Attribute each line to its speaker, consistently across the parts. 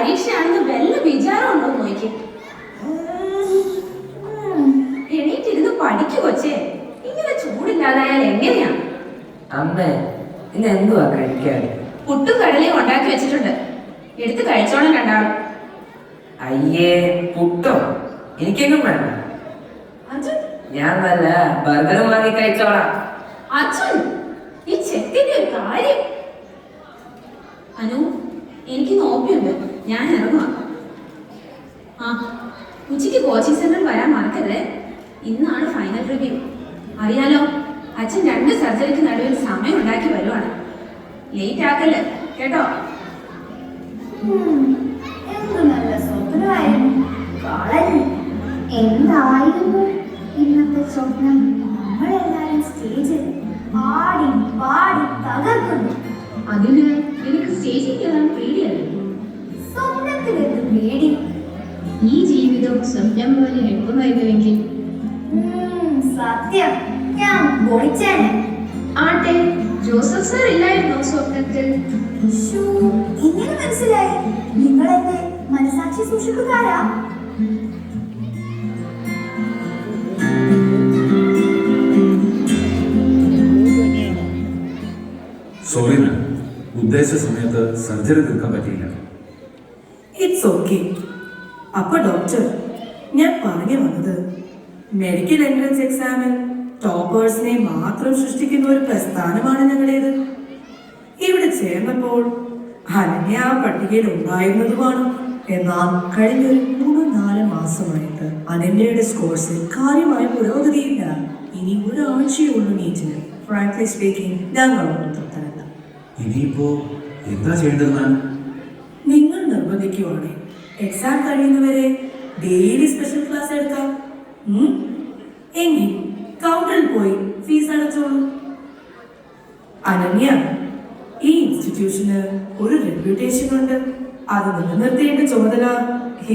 Speaker 1: പരീക്ഷയാണെന്ന് വല്ല വിചാരമുണ്ടോ നോക്കി. എണീറ്റിരുന്ന് പഠിക്കു കൊച്ചേ. ഇങ്ങനെ ചൂടില്ലാതായാൽ എങ്ങനെയാ?
Speaker 2: അമ്മേ, ഇന്ന് എന്തുവാ കഴിക്കാൻ?
Speaker 1: പുട്ടും കടലയും ഉണ്ടാക്കി വെച്ചിട്ടുണ്ട്, എടുത്ത് കഴിച്ചോളം രണ്ടാളും.
Speaker 2: അയ്യേ, പുട്ടോ? എനിക്കെങ്ങും വേണ്ട.
Speaker 1: അച്ഛൻ,
Speaker 2: ഞാൻ വല്ല ബർഗറും വാങ്ങി കഴിച്ചോളാം.
Speaker 1: അച്ഛൻ, ഈ ചെക്കിന്റെ ഒരു കാര്യം. അനു, എനിക്ക് നോക്കിയുണ്ട്, ഞാൻ ഇറങ്ങുക. ആ, ഉച്ചയ്ക്ക് കോച്ചിങ് സെന്ററിൽ വരാൻ മറക്കരുതേ. ഇന്നാണ് ഫൈനൽ റിവ്യൂ. അറിയാലോ, അച്ഛൻ 2 സർജറിക്ക് നടുവിൽ സമയം ഉണ്ടാക്കി വരുവാണ്. ലേറ്റ് ആക്കല്ലേ കേട്ടോ.
Speaker 3: എന്ത് നല്ല സ്വപ്നമായിരുന്നു. എന്തായിരുന്നു ഇന്നത്തെ സ്വപ്നം? നമ്മളെല്ലാരും സ്റ്റേജിൽ പാടി പാടി തകർക്കുന്നു.
Speaker 1: അതിന് എനിക്ക് സ്റ്റേജിൽ കയറാൻ പേടിയല്ലേ?
Speaker 3: സ്വപ്നത്തിലെന്ത് പേടി?
Speaker 1: ഈ ജീവിതം സ്വപ്നം പോലെ എളുപ്പമായിരുന്നുവെങ്കിൽ
Speaker 3: സത്യം, ഞാൻ പൊളിച്ചേനെ.
Speaker 1: ആട്ടെ, ജോസഫ് സാർ ഇല്ലായിരുന്നോ സ്വപ്നത്തിൽ?
Speaker 3: എങ്ങനെ മനസ്സിലായി? നിങ്ങളെന്റെ മനസാക്ഷി സൂക്ഷിക്കുകാരാ?
Speaker 4: സോറി മാം, ഉദ്ദേശിച്ച സമയത്ത് സർജറി തീർക്കാൻ പറ്റിയില്ല.
Speaker 5: It's okay. അപ്പൊ ഡോക്ടർ, ഞാൻ പറഞ്ഞു വന്നത്, മെഡിക്കൽ എൻട്രൻസ് എക്സാമിൽ ടോപ്പേഴ്സിനെ മാത്രം സൃഷ്ടിക്കുന്ന ഒരു പ്രസ്ഥാനമാണ് ഞങ്ങളുടേത്. ഇവിടെ ചേർന്നപ്പോൾ അനന്യ ആ പട്ടികയിൽ ഉണ്ടായിരുന്നതുമാണ്. എന്നാൽ കഴിഞ്ഞൊരു 3-4 മാസമായിട്ട് അനന്യയുടെ സ്കോഴ്സിൽ കാര്യമായ പുരോഗതിയില്ല. ഇനി ഒരാഴ്ചയുള്ളൂ നീറ്റിന്. ഫ്രാങ്ക്ലി സ്പീക്കിംഗ്, ഞങ്ങളൊന്നും തൃപ്തരല്ല.
Speaker 4: ഇനിയിപ്പോ എന്താ ചെയ്യേണ്ടത് മാം?
Speaker 5: നിങ്ങൾ നിർബന്ധിക്കുവാണ് എക്സാം കഴിയുന്നവരെ ഡെയിലി സ്പെഷ്യൽ ക്ലാസ് എടുക്കാം. എങ്കിൽ കൗണ്ടറിൽ പോയി ഫീസ് അടച്ചോളൂ. അനന്യ, ഈ ഇൻസ്റ്റിറ്റ്യൂഷന് ഒരു റെപ്യൂട്ടേഷൻ ഉണ്ട്. അത് നിലനിർത്തേണ്ട ചുമതല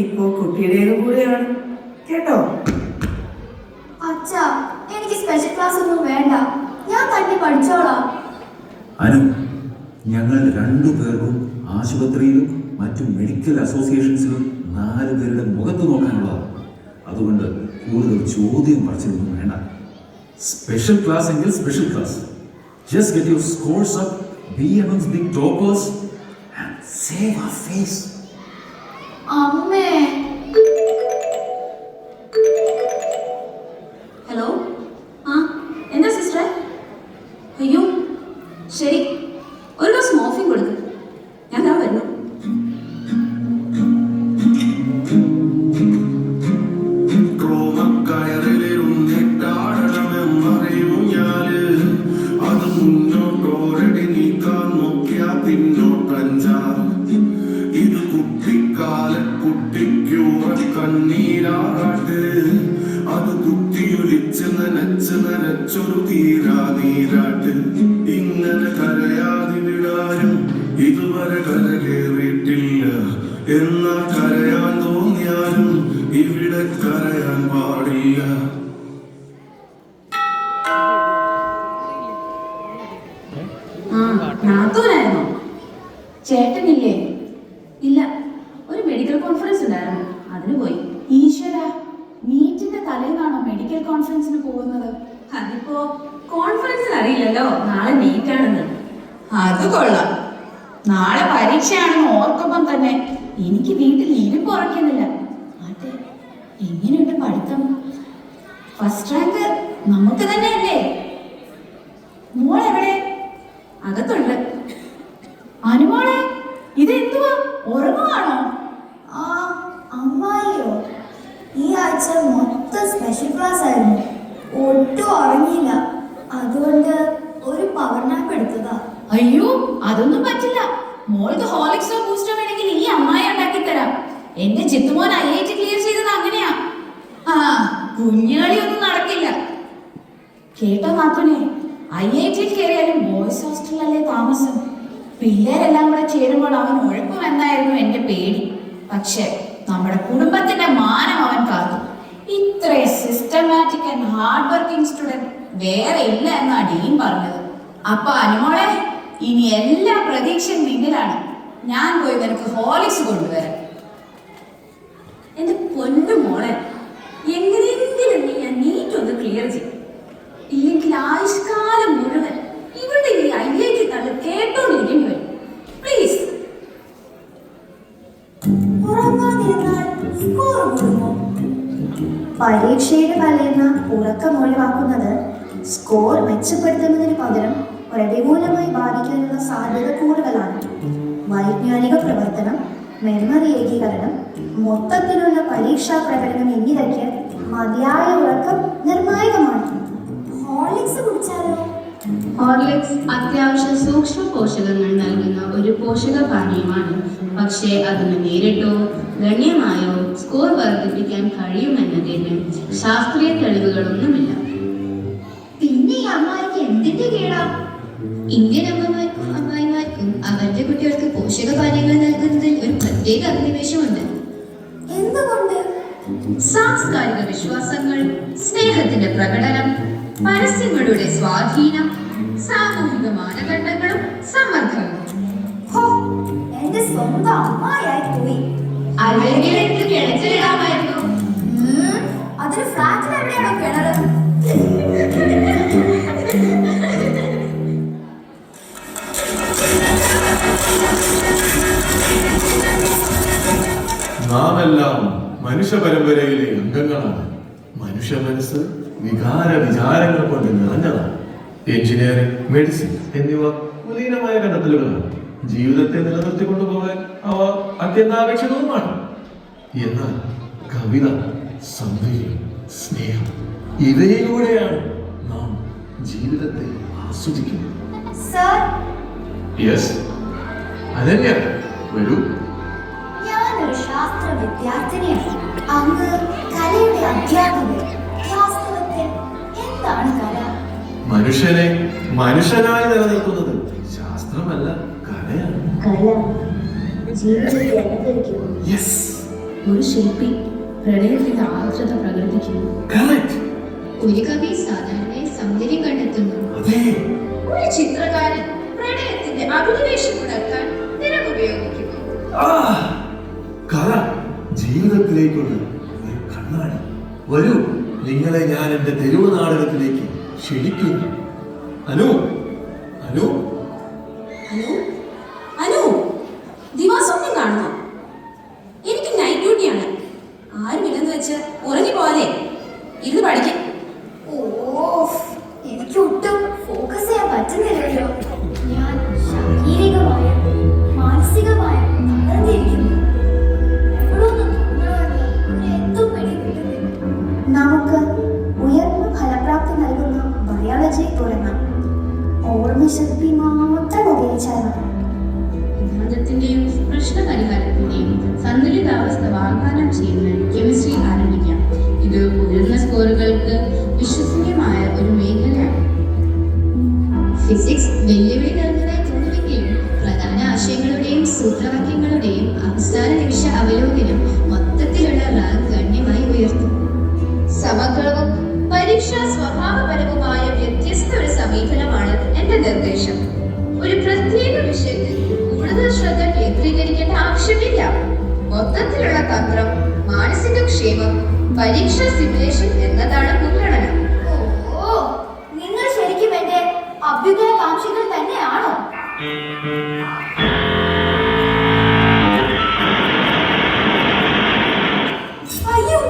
Speaker 5: ഇപ്പോ കുട്ടിയുടേതും കൂടെയാണ് കേട്ടോ.
Speaker 3: അച്ഛാ, എനിക്ക് സ്പെഷ്യൽ ക്ലാസ് ഒന്നും വേണ്ട, ഞാൻ തന്നെ പഠിച്ചോളാം.
Speaker 4: അനു, ഞങ്ങൾ 2 പേർക്കും ആശുപത്രിയിലും മറ്റു മെഡിക്കൽ അസോസിയേഷൻസിലും 4 പേരുടെ മുഖത്ത് നോക്കാനുള്ളതാണ്. അതുകൊണ്ട് കൂടുതൽ ചോദ്യം പറച്ചിലൊന്നും വേണ്ട. സ്പെഷ്യൽ ക്ലാസ് എങ്കിൽ special class. Just get your scores up, be amongst big toppers and save our face.
Speaker 3: അമ്മേ.
Speaker 1: ഹലോ, ആ എന്താ സിസ്റ്റർ? അയ്യോ ശരി, ഒരു ഗ്ലാസ് മോഫിൻ കൊടുക്കും, ഞാൻ ദാ വരുന്നു.
Speaker 6: ഇങ്ങനെ കരയാതിവിടാനും ഇതുവരെ കരകേറിയിട്ടില്ല. എന്നാ കരയാൻ തോന്നിയാലും ഇവിടെ കരയാൻ പാടില്ല.
Speaker 1: നാത്തൂനായിരുന്നോ? ചേട്ടനില്ലേ? ഇല്ല, ഒരു മെഡിക്കൽ കോൺഫറൻസ് ഉണ്ടായിരുന്നു, അതിന് പോയി.
Speaker 7: ഈശ്വര, നീറ്റിന്റെ തലേന്നാണോ മെഡിക്കൽ കോൺഫറൻസിന് പോകുന്നത്?
Speaker 1: അതിപ്പോ കോൺഫറൻസിന് അറിയില്ലല്ലോ നാളെ നീറ്റാണെന്ന്.
Speaker 7: അത് കൊള്ളാം. നാളെ പരീക്ഷയാണെന്ന് ഓർക്കുമ്പം തന്നെ എനിക്ക് വീട്ടിൽ ഇരിപ്പ് ഉറക്കുന്നില്ല. അതെ, എങ്ങനെയുണ്ട് പഠിത്തം? ഫസ്റ്റ് റാങ്ക് നമുക്ക് തന്നെയല്ലേ? മോളെവിടെ?
Speaker 1: അകത്തുണ്ട്.
Speaker 7: അനുമോളെ, ഇതെന്തുവാ, ഉറങ്ങുവാണോ?
Speaker 3: ആ, അമ്മായിയോ? ഈ ആഴ്ച മൊത്തം സ്പെഷ്യൽ ക്ലാസ് ആയിരുന്നു, ഒട്ടും ഉറങ്ങിയില്ല. അതുകൊണ്ട് ഒരു പവർ നാപ്പ് എടുത്തതാ.
Speaker 7: അയ്യോ, അതൊന്നും പറ്റില്ല. മോൾക്ക് ഹോർലിക്സോ ബൂസ്റ്റോ വേണമെങ്കിൽ ഈ അമ്മായി ഉണ്ടാക്കി തരാം. എന്റെ ചിത്തുമോൻ IIT ക്ലിയർ ചെയ്തത് അങ്ങനെയാ. ആ, കുഞ്ഞുകളിയൊന്നും നടക്കില്ല. കേട്ടോ നാത്തുനെ, IIT കയറിയാലും ബോയ്സ് ഹോസ്റ്റലിലല്ലേ താമസം. പിള്ളേരെല്ലാം കൂടെ ചേരുമ്പോൾ അവൻ ഉഴപ്പുമെന്നായിരുന്നു എന്റെ പേടി. പക്ഷെ നമ്മുടെ കുടുംബത്തിന്റെ മാനം അവൻ കാത്തു. ഇത്രയും systematic and hard working student വേറെ ഇല്ല എന്നാ ഡീൻ പറഞ്ഞത്. അപ്പൊ അനുമോളെ, ഇനി എല്ലാ പ്രതീക്ഷയും നിന്നിലാണ്. ഞാൻ പോയി നിനക്ക് ഹോർലിക്സ് കൊണ്ടുവരാം.
Speaker 3: പരീക്ഷയുടെ തലേന്ന് ഉറക്കം ഒഴിവാക്കുന്നത് സ്കോർ മെച്ചപ്പെടുത്തുന്നതിന് പകരം പ്രതികൂലമായി ബാധിക്കാനുള്ള സാധ്യത കൂടുതലാണ്. വൈജ്ഞാനിക പ്രവർത്തനം, മെമ്മറി ഏകീകരണം, മൊത്തത്തിലുള്ള പരീക്ഷാ പ്രകടനം എന്നിവയ്ക്ക് മതിയായ ഉറക്കം നിർണായകമാണ്. ഹോർലിക്സ് കുടിച്ചാലോ?
Speaker 8: ഹോർലിക്സ് അത്യാവശ്യം സൂക്ഷ്മ പോഷകങ്ങൾ നൽകുന്ന ഒരു പോഷക പാനീയമാണ്. പക്ഷേ അതിന് നേരിട്ടോ ഗണ്യമായോ സ്കോർ വർദ്ധിപ്പിക്കാൻ കഴിയുമെന്നതിന് ശാസ്ത്രീയ തെളിവുകളൊന്നുമില്ല.
Speaker 3: പിന്നെ ഈ അമ്മായിക്ക് എന്തിന്റെ കേടാ?
Speaker 8: ഇന്ത്യൻ അമ്മായിമാർക്കും അവരുടെ കുട്ടികൾക്ക് പോഷകപാനീയങ്ങൾ നൽകുന്നതിൽ ഒരു പ്രത്യേക അഭിനിവേശമുണ്ട്.
Speaker 3: എന്തുകൊണ്ട്?
Speaker 7: സാംസ്കാരിക വിശ്വാസങ്ങൾ, സ്നേഹത്തിന്റെ പ്രകടനം, പരസ്യങ്ങളുടെ സ്വാധീനം, സാമൂഹിക മാനദണ്ഡങ്ങളും സമ്മർദ്ദവും.
Speaker 3: ഹോ, എന്റെ സ്വന്തം അമ്മായിയായി പോയി.
Speaker 8: അല്ലെങ്കിൽ എനിക്ക് കിണറ്റിലിടാമായിരുന്നു.
Speaker 3: അതിന് ഫ്ലാറ്റിൽ എവിടെയാണോ കിണറ്?
Speaker 6: നാമെല്ലാം മനുഷ്യ പരമ്പരയിലെ അംഗങ്ങളാണ്. മനുഷ്യ മനസ്സ് വിചാരങ്ങൾ കൊണ്ട് നിറഞ്ഞതാണ്. എഞ്ചിനീയറിംഗ്, മെഡിസിൻ എന്നിവ കുലീനമായ കണ്ടെത്തലുകളാണ്. ജീവിതത്തെ നിലനിർത്തിക്കൊണ്ടുപോകാൻ അവ അത്യന്താപേക്ഷിതവുമാണ്. എന്നാൽ കവിത, സൗന്ദര്യം, സ്നേഹം ഇവയിലൂടെയാണ് നാം ജീവിതത്തെ ആസ്വദിക്കുന്നത്.
Speaker 3: സർ,
Speaker 6: യെസ് അനന്യ, വരൂ.
Speaker 3: ഞാനൊരു ശാസ്ത്ര വിദ്യാർത്ഥിനിയാണ്. അങ്ങ് കലയുടെ അധ്യാപകൻ. വാസ്തവത്തിൽ എന്താണ് കല?
Speaker 6: മനുഷ്യനെ മനുഷ്യനായി നിലനിർത്തുന്നത് ശാസ്ത്രമല്ല, കലയാണ്.
Speaker 3: കല ജീവിതത്തെ അലങ്കരിക്കുന്നു.
Speaker 6: യെസ്,
Speaker 7: ഒരു ശില്പി പ്രണയത്തിന്റെ ആർദ്രത പ്രകടിപ്പിക്കുന്നു.
Speaker 6: കറക്റ്റ്.
Speaker 8: ഒരു കവി സാധാരണയായി സൗന്ദര്യം കണ്ടെത്തുന്നു.
Speaker 6: അതെ,
Speaker 7: ഒരു ചിത്രകാരൻ പ്രണയത്തിന്റെ അഭിനിവേശം ഉണർത്താൻ നിറം ഉപയോഗിക്കുന്നു.
Speaker 6: കല ജീവിതത്തിലേക്കുള്ള ഒരു കണ്ണാടി. വരൂ, നിങ്ങളെ ഞാൻ എന്റെ തെരുവ് നാടകത്തിലേക്ക് ക്ഷണിക്കുന്നു. അനു, അനു,
Speaker 1: അനു, അനു, ദിവസമൊന്നും കാണുന്നോ? എനിക്ക് നൈറ്റ് ഡ്യൂട്ടിയാണ്. ആരുമില്ലെന്ന് വെച്ച് ഉറങ്ങി പോവാതെ ഇരുന്ന് പഠിക്കും.
Speaker 3: എനിക്ക് ഒട്ടും ഫോക്കസ് ചെയ്യാൻ പറ്റുന്നില്ലല്ലോ. ഞാൻ ശാരീരികമായ മാനസികമായ തളർന്നിരിക്കുന്നു. നമുക്ക് ഉയർന്ന ഫലപ്രാപ്തി നൽകുന്ന ബയോളജി തുടങ്ങാം. ഓർമ്മശക്തി മാത്രം ഉപയോഗിച്ചാൽ മതി.
Speaker 8: വിനോദത്തിന്റെയും പ്രശ്നപരിഹാരത്തിന്റെയും സന്തുലിതാവസ്ഥ വാഗ്ദാനം ചെയ്യുന്ന കെമിസ്ട്രി ആരംഭിക്കാം. ഇത് ഉയർന്ന സ്കോറുകൾക്ക് വിശ്വസനീയമായ ഒരു മേഖലയാണ്. ഫിസിക്സ് വെല്ലുവിളി നിറഞ്ഞതായി തോന്നുമെങ്കിലും പ്രധാന ആശയങ്ങളുടെയും സൂത്രവാക്യങ്ങളുടെയും അവസാന നിമിഷ അവലോകനം മൊത്തത്തിലുള്ള റാങ്ക് ഗണ്യമായി ഉയർത്തും.
Speaker 7: സമഗ്രവും പരീക്ഷാ സ്വഭാവപരവുമായ വ്യത്യസ്ത ഒരു സമീപനമാണ് എന്റെ നിർദ്ദേശം. ഒരു പ്രത്യേക വിഷയത്തിൽ കൂടുതൽ ശ്രദ്ധ കേന്ദ്രീകരിക്കേണ്ട ആവശ്യമില്ല. മൊത്തത്തിലുള്ള തന്ത്രം, മാനസിക ക്ഷേമം, പരീക്ഷാ സിമുലേഷൻ എന്നതാണ് മുൻഗണന.
Speaker 3: നിങ്ങൾ ശരിക്കും എന്റെ അഭ്യുദയകാംക്ഷികൾ തന്നെയാണോ? അയ്യോ,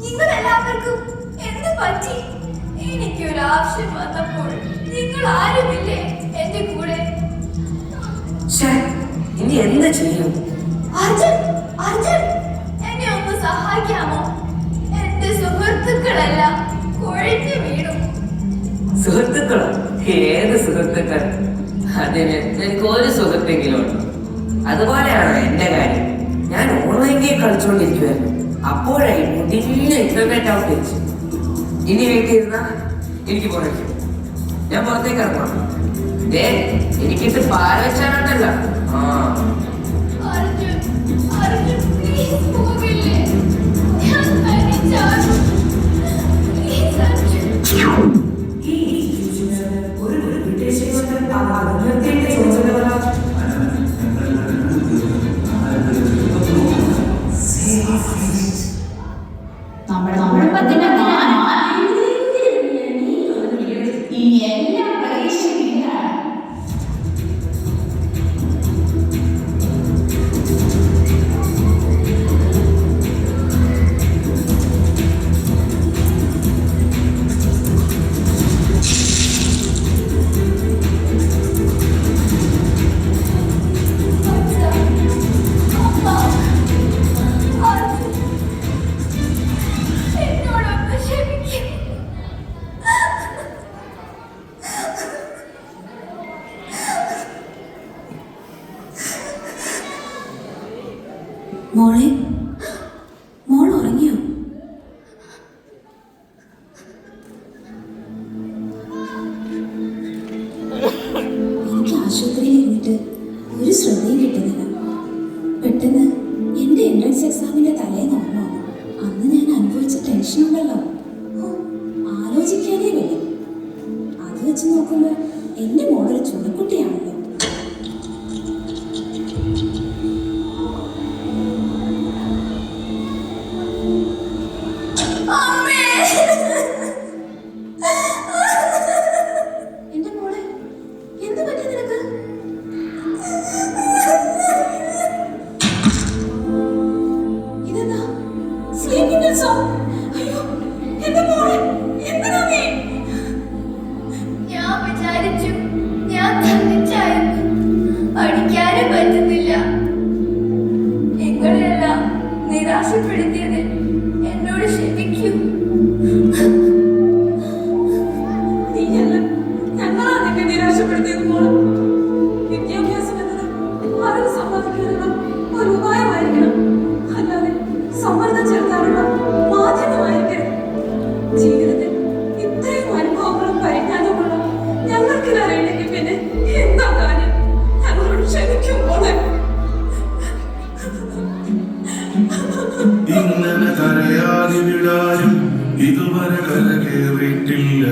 Speaker 3: നിങ്ങൾ എല്ലാവർക്കും എന്ത് പറ്റി? എനിക്കൊരു ആവശ്യം വന്നപ്പോൾ നിങ്ങൾ ആരുമില്ലേ എന്റെ കൂടെ?
Speaker 2: ഇനി എന്ത് ചെയ്യും?
Speaker 3: അർജുൻ, അർജുൻ, എന്നെ ഒന്ന് സഹായിക്കാമോ? എന്റെ സുഹൃത്തുക്കളെല്ലാം കൊഴിഞ്ഞു വീണു.
Speaker 2: സുഹൃത്തുക്കളോ? ഏത് സുഹൃത്തുക്കൾ? അതിന് എനിക്ക് ഒരു സുഹൃത്തെങ്കിലും ഉണ്ട്. അതുപോലെയാണോ എന്റെ കാര്യം? ഞാൻ ഓൺലൈൻ ഗെയിം കളിച്ചുകൊണ്ടിരിക്കുവായിരുന്നു. അപ്പോഴായി മുടിഞ്ഞ ഇന്റർനെറ്റ് ഔട്ടേജ്. ഇനി വീട്ടിൽ ഇരുന്നാ എനിക്ക് പുറയ്ക്കും. ഞാൻ പുറത്തേക്ക് ഇറങ്ങണം. എനിക്കിട്ട് പാല വെച്ചാണല്ല.
Speaker 3: അർജുൻ, അർജുൻ, please പോകില്ലേ? ഞാൻ തനിച്ചാണ്. Please, അർജുൻ.
Speaker 5: ഈ ഇൻസ്റ്റിറ്റ്യൂഷന് ഒരു റെപ്യൂട്ടേഷൻ കൊണ്ട് അത് നിർത്തേണ്ട ചുമതല
Speaker 7: നമ്മുടെ കുടുംബത്തിന്റെ ഇനി എല്ലാം പരീക്ഷയിലാണ്.
Speaker 1: മോളെ, മോൾ ഉറങ്ങിയോ? എനിക്ക് ആശുപത്രിയിൽ ഇരുന്നിട്ട് ഒരു ശ്രദ്ധയും കിട്ടുന്നില്ല. പെട്ടെന്ന് എൻ്റെ എൻട്രൻസ് എക്സാമിൻ്റെ തലേന്ന് ഓർമ്മ വന്നു. അന്ന് ഞാൻ അനുഭവിച്ച ടെൻഷൻ ഉണ്ടല്ലോ, ആലോചിക്കാനേ വയ്യ. അത് വെച്ച് നോക്കുമ്പോൾ എൻ്റെ മോളൊരു ചുണക്കുട്ടിയാണല്ലോ. എന്റെ മോളെ, എന്ത് പറ്റി നിനക്ക്? ഇതെന്താ സ്ലീപ്പിംഗ് പിൽസോ? അയ്യോ എന്റെ മോളെ, എന്തിനാ നീ?
Speaker 3: ഞാൻ വിചാരിച്ചു ഞാൻ തന്നിച്ചായിരുന്നു, പഠിക്കാനും പറ്റുന്നില്ല. നിങ്ങളെല്ലാം നിരാശപ്പെടുത്തിയതിൽ എന്നോട് ക്ഷമിക്കൂ.
Speaker 1: നീയല്ല, ഞങ്ങളാ നിന്നെ നിരാശപ്പെടുത്തിയത് മോളെ. വിദ്യാഭ്യാസം എന്നത് അറിവ് സമ്പാദിക്കാനുള്ള ഒരു ഉപായമായിരിക്കണം, അല്ലാതെ സമ്മർദ്ദം ചെലുത്താനുള്ള മാധ്യമമായിരിക്കരുത്. ജീവിതത്തിൽ ഇത്രയും അനുഭവങ്ങളും പരിജ്ഞാനമുള്ള ഞങ്ങൾക്കിതറിയില്ലെങ്കിൽ പിന്നെ എന്താ കാര്യം? ഞങ്ങളോട് ക്ഷമിക്കും മോളെ.
Speaker 9: ഇങ്ങനെ കരയാതെ വിടാനും ഇതുവരെ കരകേറിയിട്ടില്ല.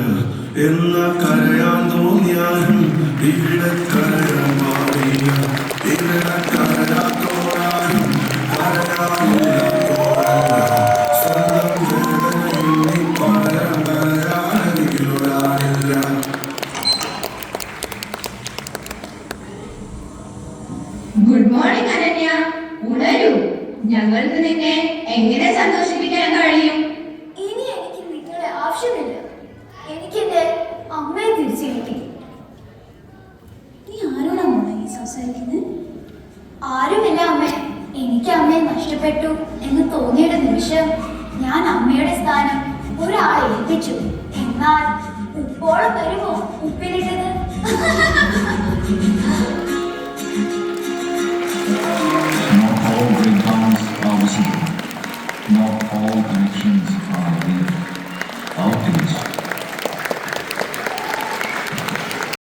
Speaker 9: എന്ന കരയാൻ തോന്നിയാലും ഇവിടെ കരയാൻ പാടില്ല. ഇവിടെ കരയാത്തോടാനും കരയാനോടാത്തോടല്ല. സ്വന്തം വേദനയിൽ പകരം കരയാനരികിലൊരാളില്ല.
Speaker 8: ഗുഡ് മോർണിംഗ് അനന്യ, ഉണരൂ. ഞങ്ങൾക്ക് നിന്നെ എങ്ങനെ സന്തോഷിപ്പിക്കാൻ കഴിയും?
Speaker 3: ഇനി എനിക്ക് നിങ്ങളെ ആവശ്യമില്ല. എനിക്കെന്റെ അമ്മയെ തിരിച്ചു കിട്ടി.
Speaker 1: നീ ആരോടാ മോളെ ഈ സംസാരിക്കുന്നത്?
Speaker 3: ആരുമില്ല അമ്മേ. എനിക്ക് അമ്മയെ നഷ്ടപ്പെട്ടു എന്ന് തോന്നിയുടെ നിമിഷം ഞാൻ അമ്മയുടെ സ്ഥാനം ഒരാളെ ഏൽപ്പിച്ചു. എന്നാൽ ഉപ്പോളം വരുമോ ഉപ്പിലിട്ടത്?
Speaker 4: Not all great bonds are visible. Not all connections are real.